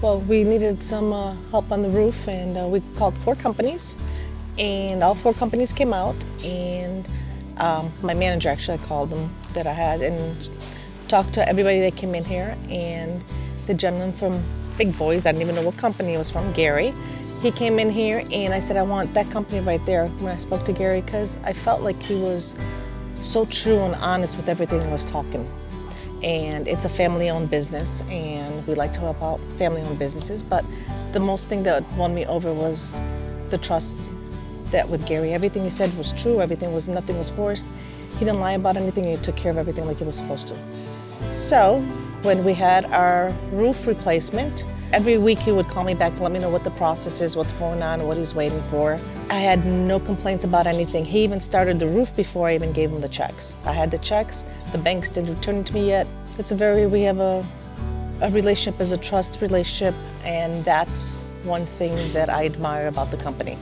Well, we needed some help on the roof, and we called 4 companies, and all 4 companies came out, and my manager actually called them that I had and talked to everybody that came in here, and the gentleman from Big Boys, I didn't even know what company it was from, Gary, he came in here, and I said, I want that company right there when I spoke to Gary, because I felt like he was so true and honest with everything he was talking. And it's a family-owned business, and we like to help out family-owned businesses, but the most thing that won me over was the trust that with Gary, everything he said was true, nothing was forced. He didn't lie about anything, he took care of everything like he was supposed to. So when we had our roof replacement, every week he would call me back to let me know what the process is, what's going on, what he's waiting for. I had no complaints about anything. He even started the roof before I even gave him the checks. I had the checks, the banks didn't return it to me yet. We have a relationship as a trust relationship, and that's one thing that I admire about the company.